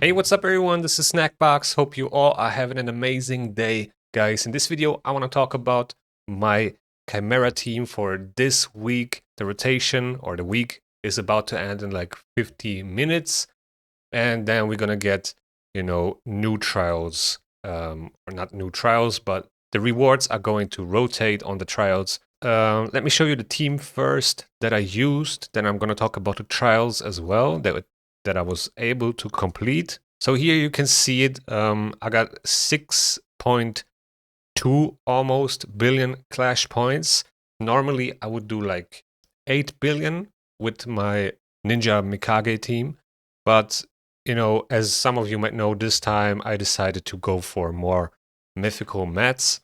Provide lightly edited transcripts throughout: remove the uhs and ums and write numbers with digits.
Hey, what's up everyone? This is Snackbox. Hope you all are having an amazing day. Guys, in this video, I want to talk about my Chimera team for this week. The rotation or the week is about to end in like 50 minutes. And then we're going to get, new trials. Or not new trials, but the rewards are going to rotate on the trials. Let me show you the team first that I used. Then I'm going to talk about the trials as well that I was able to complete. So here you can see it. I got 6.2 almost billion clash points. Normally I would do like 8 billion with my Ninja Mikage team. But, as some of you might know, this time I decided to go for more mythical mats.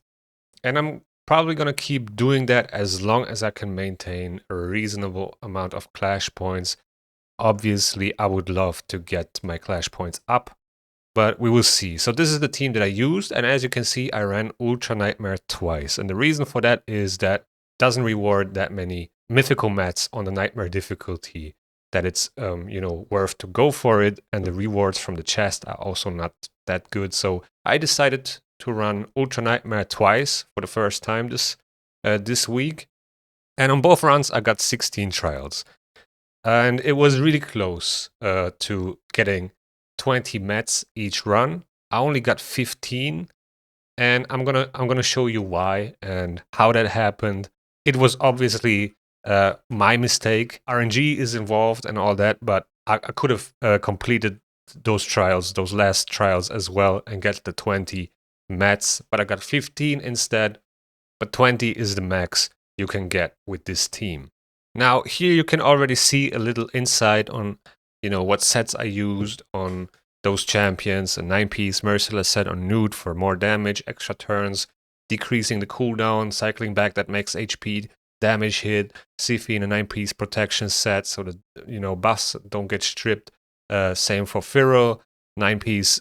And I'm probably going to keep doing that as long as I can maintain a reasonable amount of clash points. Obviously, I would love to get my clash points up, but we will see. So this is the team that I used, and as you can see, I ran Ultra Nightmare twice. And the reason for that is that it doesn't reward that many mythical mats on the Nightmare difficulty that it's worth to go for it, and the rewards from the chest are also not that good. So I decided to run Ultra Nightmare twice for the first time this week, and on both runs I got 16 trials. And it was really close to getting 20 mats each run. I only got 15, and I'm gonna show you why and how that happened. It was obviously my mistake. RNG is involved and all that, but I could have completed those last trials as well, and get the 20 mats. But I got 15 instead. But 20 is the max you can get with this team. Now here you can already see a little insight on, what sets I used on those champions. A 9-piece merciless set on Nude for more damage, extra turns, decreasing the cooldown, cycling back that max HP damage hit. Sifi in a 9-piece protection set so that, buffs don't get stripped. Same for Feral, 9-piece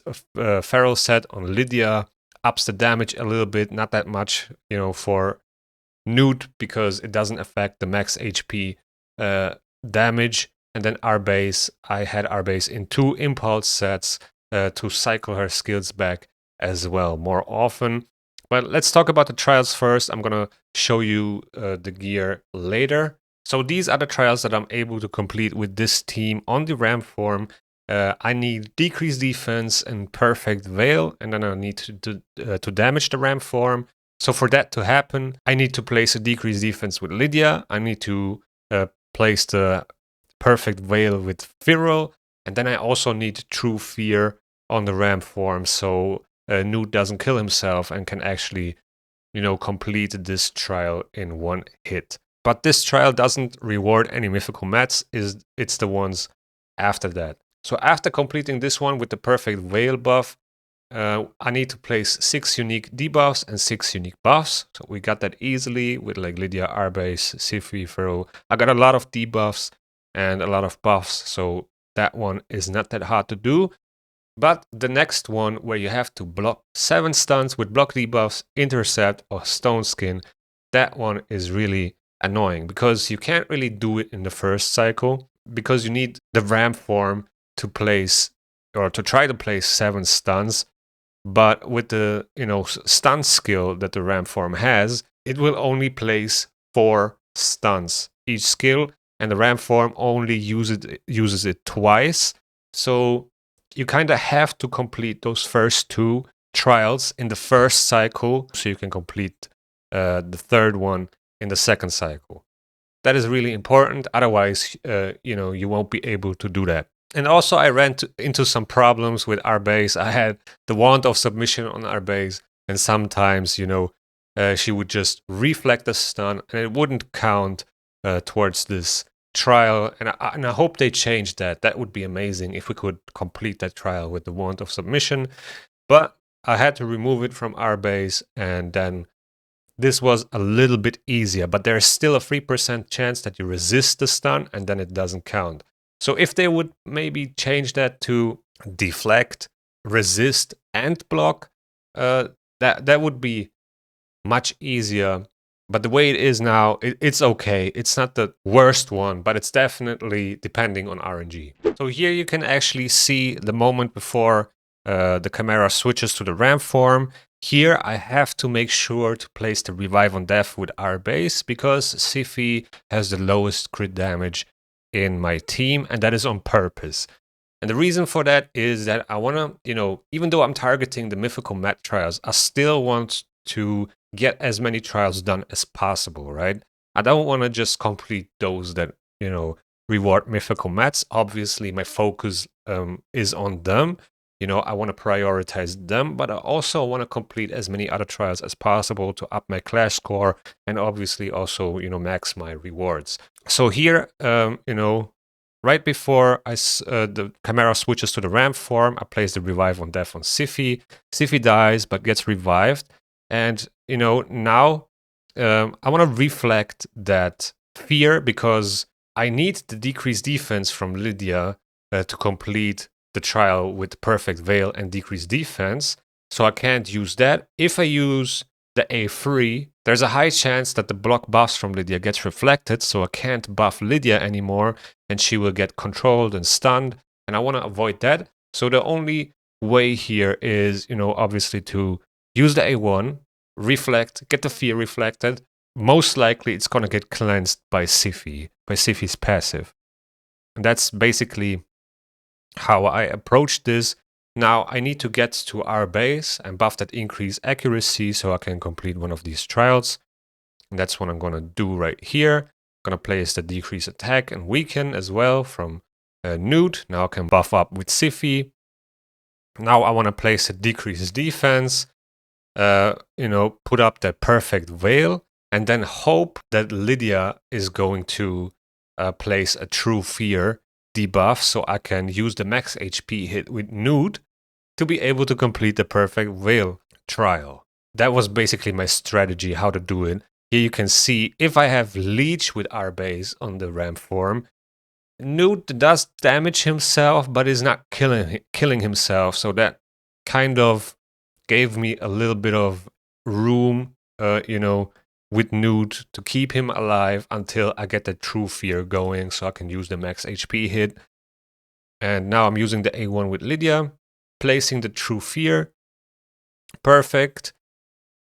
Feral set on Lydia. Ups the damage a little bit, not that much, for Nude because it doesn't affect the max HP damage. And then R-Base, I had R-Base in 2 impulse sets to cycle her skills back as well more often. But let's talk about the trials first. I'm gonna show you the gear later. So these are the trials that I'm able to complete with this team on the ramp form. I need decreased defense and perfect veil, and then I need to damage the ramp form. So for that to happen, I need to place a decreased defense with Lydia. I need to place the perfect veil with Feral, and then I also need True Fear on the ramp form, so Nude doesn't kill himself and can actually, complete this trial in one hit. But this trial doesn't reward any mythical mats. It's the ones after that. So after completing this one with the perfect veil buff, I need to place 6 unique debuffs and 6 unique buffs. So we got that easily with like Lydia, R-Base, Sifi, Feral. I got a lot of debuffs and a lot of buffs, so that one is not that hard to do. But the next one, where you have to block 7 stuns with block debuffs, intercept, or stone skin, that one is really annoying because you can't really do it in the first cycle because you need the ramp form to place or to try to place 7 stuns. But with the stun skill that the ramp form has, it will only place 4 stuns each skill, and the ramp form only uses it twice. So you kind of have to complete those first 2 trials in the first cycle so you can complete the third one in the second cycle. That is really important. Otherwise, you won't be able to do that. And also I ran into some problems with R-Base. I had the Wand of Submission on R-Base, and sometimes, she would just reflect the stun, and it wouldn't count towards this trial. And I hope they change that. That would be amazing if we could complete that trial with the Wand of Submission. But I had to remove it from R-Base, and then this was a little bit easier. But there's still a 3% chance that you resist the stun, and then it doesn't count. So if they would maybe change that to deflect, resist, and block, that would be much easier But the way it is now, it's okay. It's not the worst one, but it's definitely depending on RNG. So here you can actually see the moment before the Chimera switches to the ramp form. Here I have to make sure to place the revive on death with R base because Siphi has the lowest crit damage in my team, and that is on purpose. And the reason for that is that I want to, even though I'm targeting the mythical mat trials, I still want to get as many trials done as possible, right? I don't want to just complete those that, reward mythical mats. Obviously, my focus is on them. I want to prioritize them, but I also want to complete as many other trials as possible to up my clash score and obviously also, max my rewards. So here, right before the Chimera switches to the ramp form, I place the revive on death on Siphi. Siphi dies but gets revived. And, now I want to reflect that fear because I need the decreased defense from Lydia to complete the trial with perfect veil and decreased defense. So I can't use that. If I use the A3, there's a high chance that the block buffs from Lydia gets reflected, so I can't buff Lydia anymore, and she will get controlled and stunned, and I want to avoid that. So the only way here is, obviously to use the A1, reflect, get the fear reflected. Most likely it's going to get cleansed by Siphi's passive. And that's basically how I approach this. Now I need to get to R base and buff that increased accuracy so I can complete one of these trials. And that's what I'm going to do right here. I'm going to place the decrease attack and weaken as well from Nude. Now I can buff up with Siphi. Now I want to place a decreased defense, put up that perfect veil, and then hope that Lydia is going to place a true fear debuff so I can use the max HP hit with Nude to be able to complete the perfect veil trial. That was basically my strategy, how to do it. Here you can see if I have Leech with R base on the ramp form, Nude does damage himself but is not killing himself, so that kind of gave me a little bit of room, with Nude to keep him alive until I get the true fear going so I can use the max HP hit. And now I'm using the A1 with Lydia, placing the true fear. Perfect.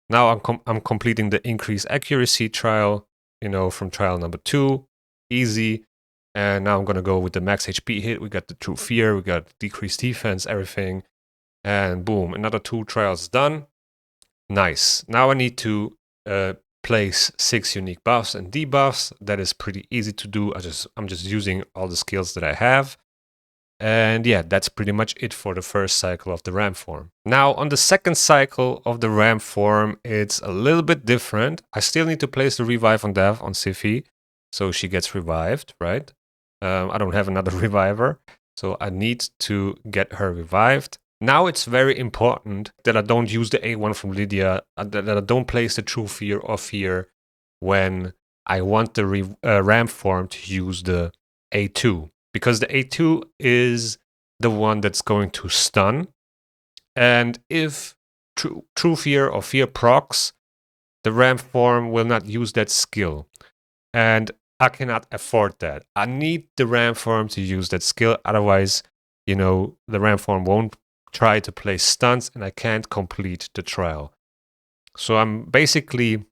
Now I'm completing the increased accuracy trial, from trial number 2. Easy. And now I'm going to go with the max HP hit. We got the true fear, we got decreased defense, everything. And boom, another 2 trials done. Nice. Now I need to place 6 unique buffs and debuffs. That is pretty easy to do. I'm just using all the skills that I have. And yeah, that's pretty much it for the first cycle of the ramp form. Now on the second cycle of the ramp form, it's a little bit different. I still need to place the revive on death on Siphi, so she gets revived, right? I don't have another reviver, so I need to get her revived. Now it's very important that I don't use the A1 from Lydia, that I don't place the true fear or fear when I want the ramp form to use the A2. Because the A2 is the one that's going to stun. And if true fear or fear procs, the ramp form will not use that skill. And I cannot afford that. I need the ramp form to use that skill. Otherwise, the ramp form won't try to place stunts and I can't complete the trial. So I'm basically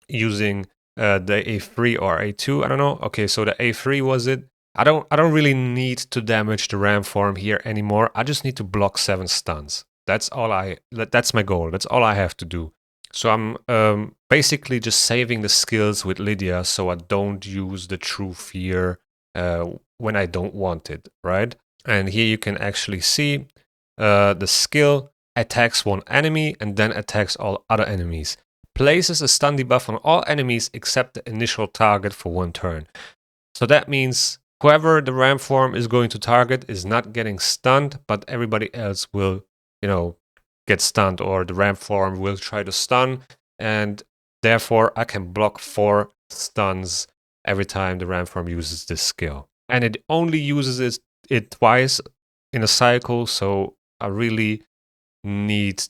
using the A3 or A2. I don't know. Okay, so the A3 was it. I don't really need to damage the ramp form here anymore. I just need to block 7 stuns. That's my goal. That's all I have to do. So I'm basically just saving the skills with Lydia so I don't use the true fear when I don't want it, right? And here you can actually see the skill attacks one enemy and then attacks all other enemies. Places a stun debuff on all enemies except the initial target for 1 turn. So that means whoever the ramp form is going to target is not getting stunned, but everybody else will, get stunned, or the ramp form will try to stun, and therefore I can block 4 stuns every time the ramp form uses this skill. And it only uses it twice in a cycle, so I really need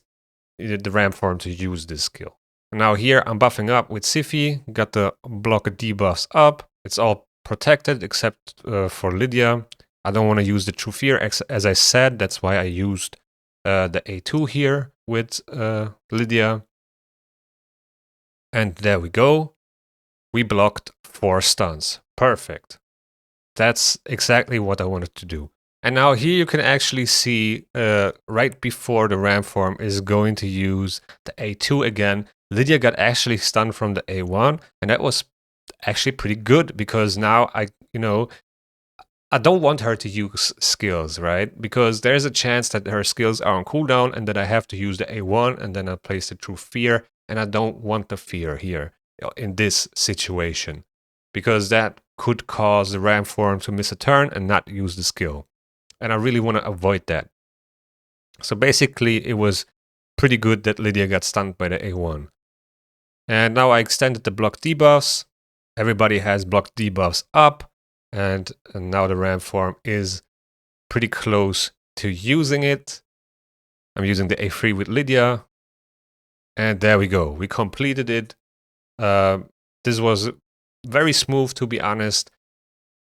the ramp form to use this skill. Now here I'm buffing up with Sifi, got the blocker debuffs up. It's all protected except for Lydia. I don't want to use the True Fear as I said, that's why I used the A2 here with Lydia. And there we go. We blocked 4 stuns. Perfect. That's exactly what I wanted to do. And now here you can actually see right before the ram form is going to use the A2 again, Lydia got actually stunned from the A1, and that was actually pretty good because now I don't want her to use skills, right? Because there's a chance that her skills are on cooldown and that I have to use the A1 and then I place the True Fear, and I don't want the fear here in this situation because that could cause the ram form to miss a turn and not use the skill. And I really want to avoid that. So basically it was pretty good that Lydia got stunned by the A1. And now I extended the block debuffs. Everybody has block debuffs up. And now the ram form is pretty close to using it. I'm using the A3 with Lydia. And there we go. We completed it. This was very smooth, to be honest.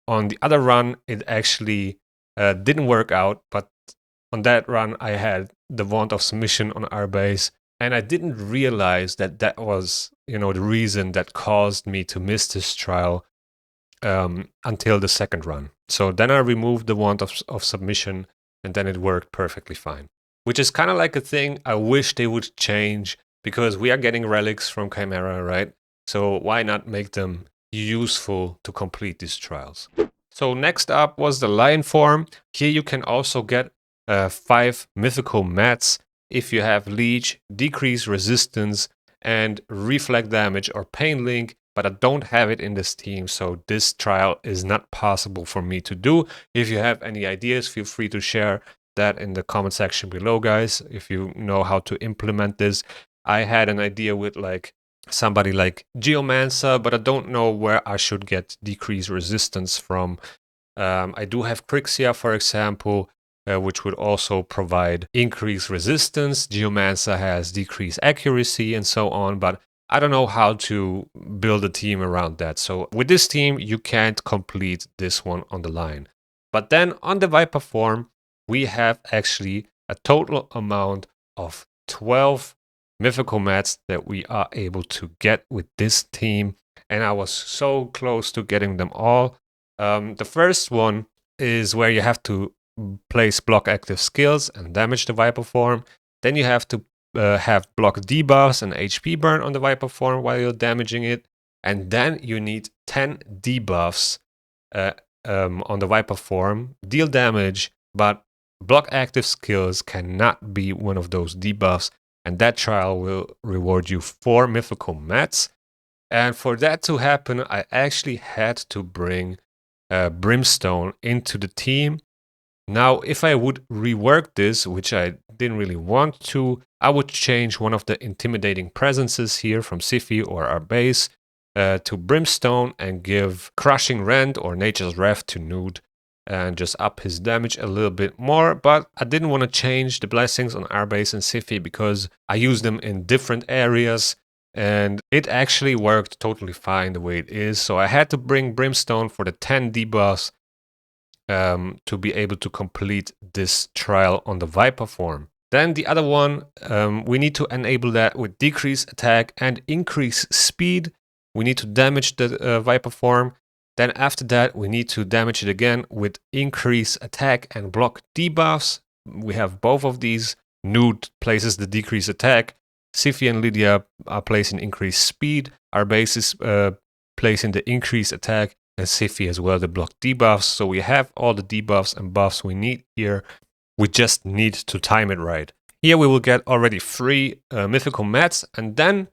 On the other run, it actually didn't work out. But on that run, I had the Wand of Submission on our base. And I didn't realize that that was, the reason that caused me to miss this trial until the second run. So then I removed the Wand of Submission, and then it worked perfectly fine. Which is kind of like a thing I wish they would change, because we are getting relics from Chimera, right? So why not make them useful to complete these trials? So next up was the Lion form. Here you can also get 5 mythical mats if you have Leech, Decrease Resistance, and Reflect Damage or Pain Link, but I don't have it in this team, so this trial is not possible for me to do. If you have any ideas, feel free to share that in the comment section below, guys, if you know how to implement this. I had an idea with somebody like Geomancer, but I don't know where I should get Decrease Resistance from. I do have Crixia, for example, which would also provide increased resistance. Geomancer has decreased accuracy and so on, but I don't know how to build a team around that. So with this team, you can't complete this one on the line. But then on the Viper form, we have actually a total amount of 12 mythical mats that we are able to get with this team. And I was so close to getting them all. The first one is where you have to place block active skills and damage the Viper form. Then you have to have block debuffs and HP burn on the Viper form while you're damaging it. And then you need 10 debuffs on the Viper form. Deal damage, but block active skills cannot be one of those debuffs. And that trial will reward you 4 mythical mats. And for that to happen, I actually had to bring Brimstone into the team. Now, if I would rework this, which I didn't really want to, I would change one of the intimidating presences here from Sifi or our base to Brimstone and give Crushing Rend or Nature's Wrath to Nude and just up his damage a little bit more. But I didn't want to change the blessings on our base and Sifi because I use them in different areas. And it actually worked totally fine the way it is. So I had to bring Brimstone for the 10 debuffs to be able to complete this trial on the Viper form. Then the other one, we need to enable that with decrease attack and increase speed. We need to damage the Viper form. Then after that, we need to damage it again with increase attack and block debuffs. We have both of these. Nude places the decrease attack. Sifi and Lydia are placing increased speed. Our base is placing the increased attack, and Sifi as well the block debuffs. So we have all the debuffs and buffs we need here. We just need to time it right. Here we will get already 3 mythical mats, and then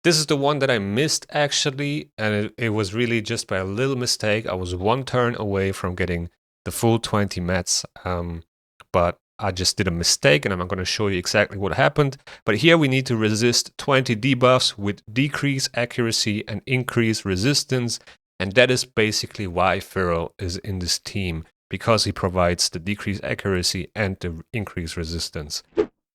this is the one that I missed actually, and it was really just by a little mistake. I was 1 turn away from getting the full 20 mats, but I just did a mistake, and I'm going to show you exactly what happened. But here we need to resist 20 debuffs with decrease accuracy and increase resistance. And that is basically why Feral is in this team, because he provides the decreased accuracy and the increased resistance.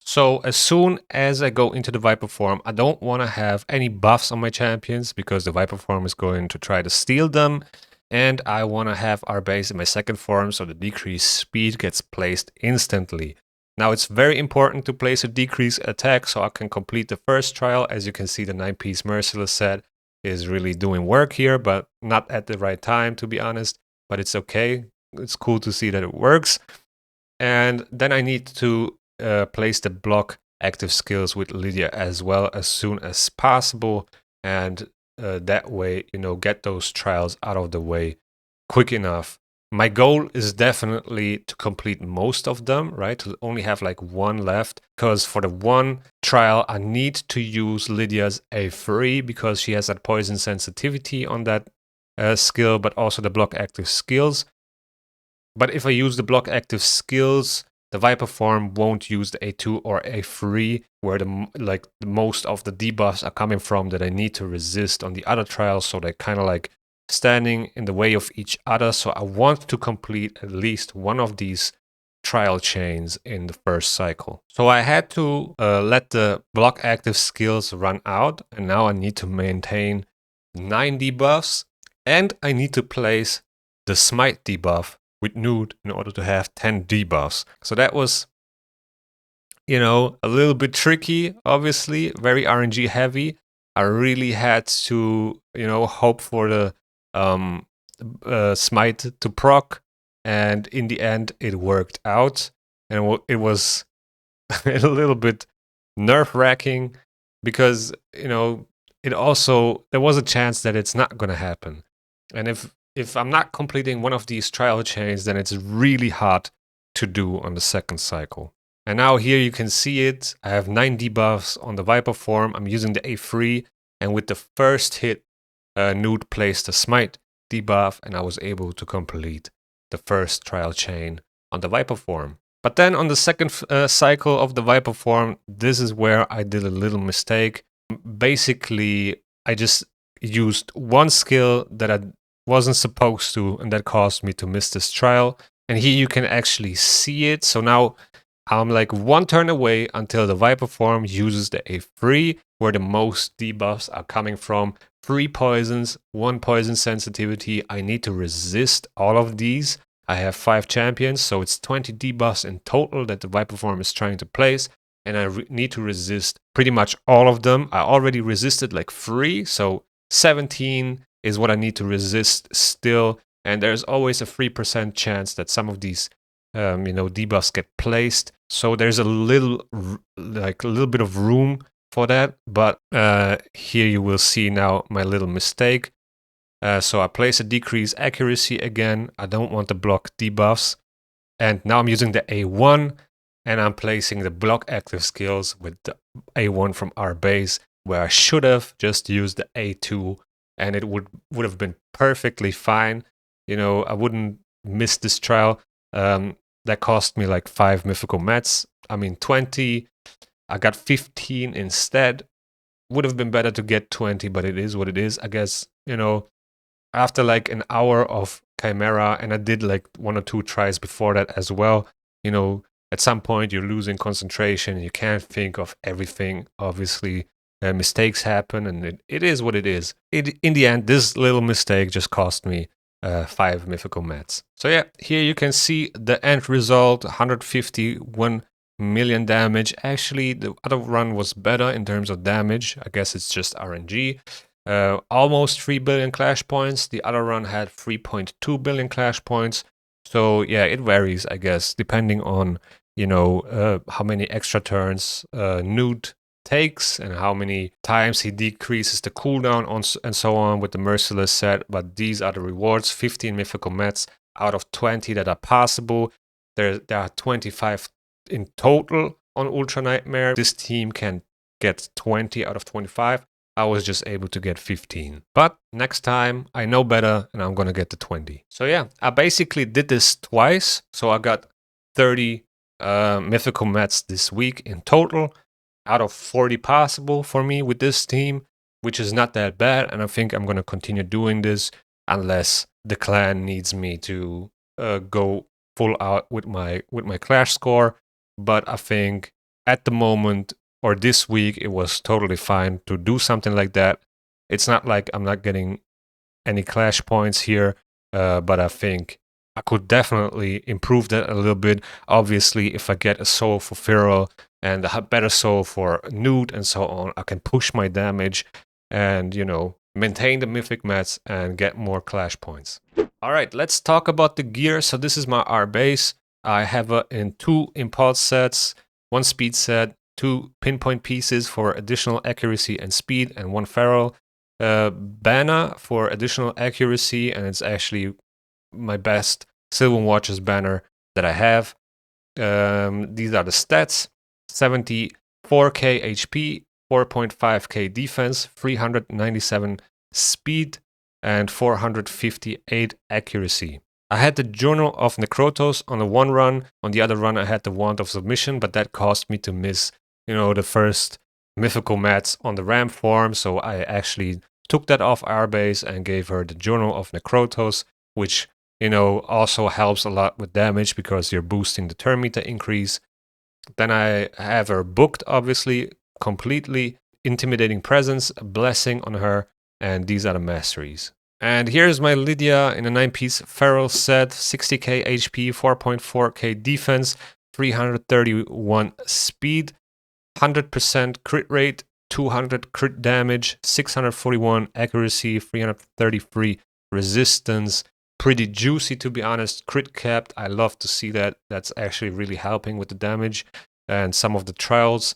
So as soon as I go into the Viper form, I don't want to have any buffs on my champions because the Viper form is going to try to steal them. And I want to have our base in my second form so the decreased speed gets placed instantly. Now it's very important to place a decreased attack so I can complete the first trial. As you can see, the 9-piece Merciless set is really doing work here, but not at the right time, to be honest. But it's okay. It's cool to see that it works. And then I need to place the block active skills with Lydia as well as soon as possible. And that way, get those trials out of the way quick enough. My goal is definitely to complete most of them, right? To only have like one left. Because for the one trial, I need to use Lydia's A3 because she has that poison sensitivity on that skill, but also the block active skills. But if I use the block active skills, the Viper form won't use the A2 or A3, where the most of the debuffs are coming from that I need to resist on the other trials. So they're kind of like standing in the way of each other. So I want to complete at least one of these trial chains in the first cycle. So I had to let the block active skills run out, and now I need to maintain 9 debuffs, and I need to place the smite debuff with Nude in order to have 10 debuffs. So that was, a little bit tricky, obviously, very RNG heavy. I really had to, hope for the smite to proc, and in the end, it worked out. And it was a little bit nerve-wracking because, it also, there was a chance that it's not going to happen. And if I'm not completing one of these trial chains, then it's really hard to do on the second cycle. And now here you can see it. I have 9 debuffs on the Viper form. I'm using the A3, and with the first hit, Nude placed a smite debuff, and I was able to complete the first trial chain on the Viper form. But then on the second cycle of the Viper form, this is where I did a little mistake. Basically, I just used one skill that I wasn't supposed to, and that caused me to miss this trial. And here you can actually see it. So now I'm like one turn away until the Viper form uses the A3, where the most debuffs are coming from. 3 poisons, 1 poison sensitivity. I need to resist all of these. I have 5 champions, so it's 20 debuffs in total that the Viper form is trying to place. And I need to resist pretty much all of them. I already resisted like 3, so 17 is what I need to resist still. And there's always a 3% chance that some of these debuffs get placed. So there's a little bit of room for that. But here you will see now my little mistake. So I place a decrease accuracy again. I don't want the block debuffs. And now I'm using the A1, and I'm placing the block active skills with the A1 from our base, where I should have just used the A2, and it would have been perfectly fine. I wouldn't miss this trial. That cost me like 5 mythical mats. 20. I got 15 instead. Would have been better to get 20, but it is what it is. I guess, after like an hour of Chimera, and I did like 1 or 2 tries before that as well, at some point you're losing concentration. You can't think of everything, obviously. Mistakes happen, and it is what it is. In the end, this little mistake just cost me 5 mythical mats. So yeah, here you can see the end result, 151 million damage. Actually, the other run was better in terms of damage. I guess it's just RNG. Almost 3 billion clash points. The other run had 3.2 billion clash points. So yeah, it varies, I guess, depending on, how many extra turns Nude takes and how many times he decreases the cooldown and so on with the Merciless set. But these are the rewards: 15 mythical mats out of 20 that are possible. There are 25 in total on Ultra Nightmare. This team can get 20 out of 25. I was just able to get 15. But next time I know better, and I'm gonna get the 20. So yeah, I basically did this twice. So I got 30 mythical mats this week in total, out of 40 possible for me with this team, which is not that bad. And I think I'm going to continue doing this unless the clan needs me to go full out with my clash score. But I think at the moment or this week, it was totally fine to do something like that. It's not like I'm not getting any clash points here, but I think I could definitely improve that a little bit. Obviously, if I get a soul for Feral and a better soul for Nude and so on, I can push my damage and, maintain the mythic mats and get more clash points. All right, let's talk about the gear. So this is my R base. I have it in 2 impulse sets, 1 speed set, 2 pinpoint pieces for additional accuracy and speed, and 1 feral banner for additional accuracy, and it's actually my best Silver Watches banner that I have. These are the stats: 74k HP, 4.5k defense, 397 speed, and 458 accuracy. I had the Journal of Necrotos on the one run. On the other run, I had the Wand of Submission, but that caused me to miss, the first mythical mats on the Ram form. So I actually took that off our base and gave her the Journal of Necrotos, which, also helps a lot with damage because you're boosting the turn meter increase. Then I have her booked, obviously, completely. Intimidating Presence, a Blessing on her, and these are the masteries. And here's my Lydia in a 9-piece feral set, 60k HP, 4.4k defense, 331 speed, 100% crit rate, 200 crit damage, 641 accuracy, 333 resistance. Pretty juicy, to be honest. Crit capped, I love to see that. That's actually really helping with the damage and some of the trials.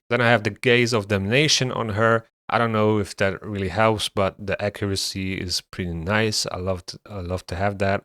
Then I have the Gaze of Damnation on her. I don't know if that really helps, but the accuracy is pretty nice. I love to have that.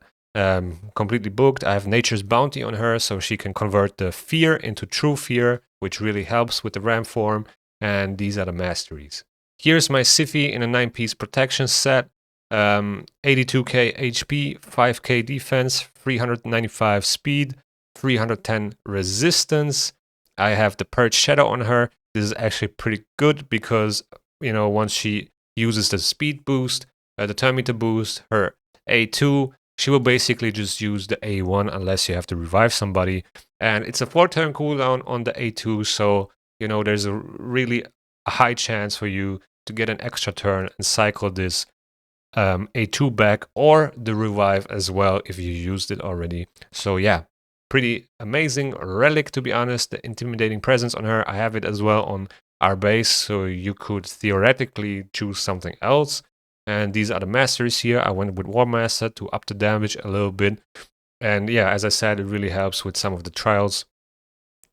Completely booked. I have Nature's Bounty on her, so she can convert the fear into true fear, which really helps with the Ram form. And these are the masteries. Here's my Siphi in a 9-piece protection set. 82k HP, 5k defense, 395 speed, 310 resistance. I have the Purge Shadow on her. This is actually pretty good because, once she uses the speed boost, the turn meter boost, her A2, she will basically just use the A1 unless you have to revive somebody. And it's a 4-turn cooldown on the A2, so, there's a really high chance for you to get an extra turn and cycle this A2 back, or the revive as well if you used it already. So yeah, pretty amazing relic, to be honest. The Intimidating Presence on her, I have it as well on our base, so you could theoretically choose something else. And these are the masteries here. I went with War Master to up the damage a little bit. And yeah, as I said, it really helps with some of the trials,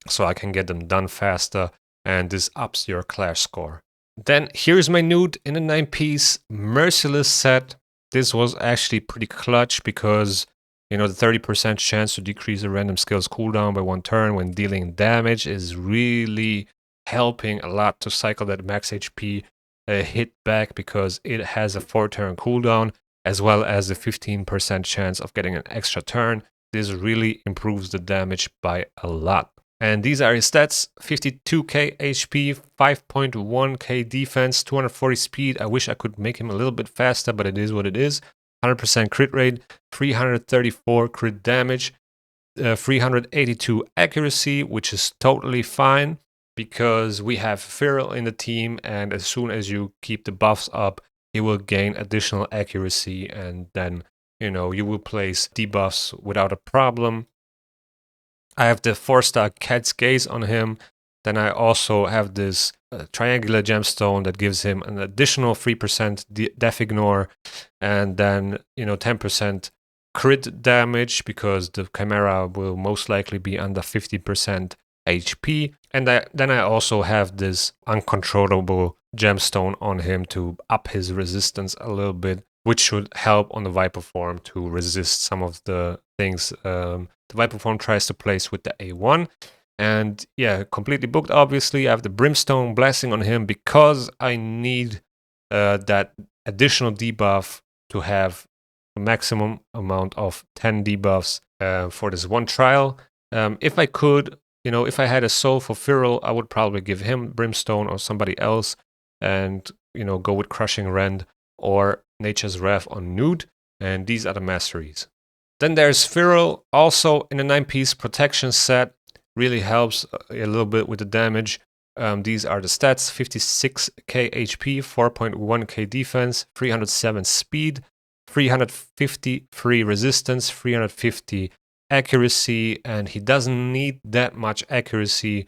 so I can get them done faster, and this ups your clash score. Then here's my Nude in a 9-piece Merciless set. This was actually pretty clutch because, the 30% chance to decrease a random skill's cooldown by 1 turn when dealing damage is really helping a lot to cycle that max HP hit back, because it has a 4-turn cooldown as well as a 15% chance of getting an extra turn. This really improves the damage by a lot. And these are his stats: 52k HP, 5.1k defense, 240 speed. I wish I could make him a little bit faster, but it is what it is. 100% crit rate, 334 crit damage, 382 accuracy, which is totally fine because we have Feral in the team, and as soon as you keep the buffs up, he will gain additional accuracy, and then, you will place debuffs without a problem. I have the 4-star Cat's Gaze on him. Then I also have this triangular gemstone that gives him an additional 3% def ignore, and then 10% crit damage because the Chimera will most likely be under 50% HP. And then I also have this uncontrollable gemstone on him to up his resistance a little bit, which should help on the Viper form to resist some of the things the Viper form tries to place with the A1. And yeah, completely booked, obviously. I have the Brimstone Blessing on him because I need that additional debuff to have a maximum amount of 10 debuffs for this one trial. If I could, if I had a soul for Feral, I would probably give him Brimstone or somebody else and, go with Crushing Rend or Nature's Wrath on Nude. And these are the masteries. Then there's Feral, also in a 9-piece protection set. really helps a little bit with the damage. These are the stats: 56k HP, 4.1k defense, 307 speed, 350 free resistance, 350 accuracy, and he doesn't need that much accuracy.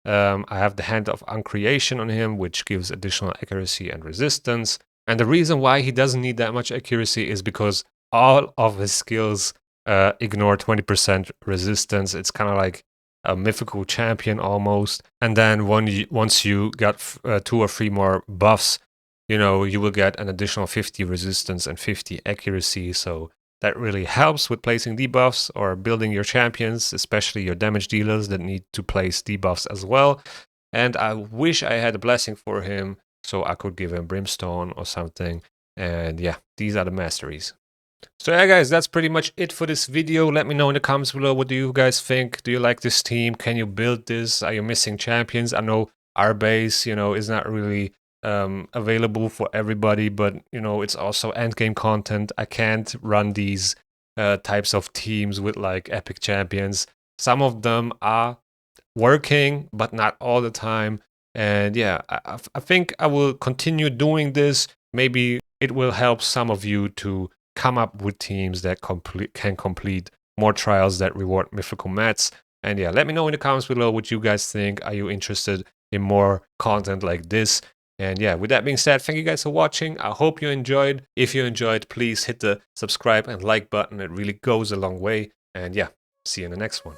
I have the Hand of Uncreation on him, which gives additional accuracy and resistance. And the reason why he doesn't need that much accuracy is because all of his skills ignore 20% resistance. It's kind of like a mythical champion almost. And then once you got 2 or 3 more buffs, you will get an additional 50 resistance and 50 accuracy. So that really helps with placing debuffs or building your champions, especially your damage dealers that need to place debuffs as well. And I wish I had a blessing for him so I could give him Brimstone or something. And yeah, these are the masteries. So yeah, guys, that's pretty much it for this video. Let me know in the comments below, what do you guys think? Do you like this team? Can you build this? Are you missing champions? I know our base, is not really available for everybody, but it's also endgame content. I can't run these types of teams with like epic champions. Some of them are working, but not all the time. And yeah, I think I will continue doing this. Maybe it will help some of you to come up with teams that can complete more trials that reward mythical mats. And yeah, let me know in the comments below what you guys think. Are you interested in more content like this? And yeah, with that being said, thank you guys for watching. I hope you enjoyed. If you enjoyed, please hit the subscribe and like button. It really goes a long way. And yeah, see you in the next one.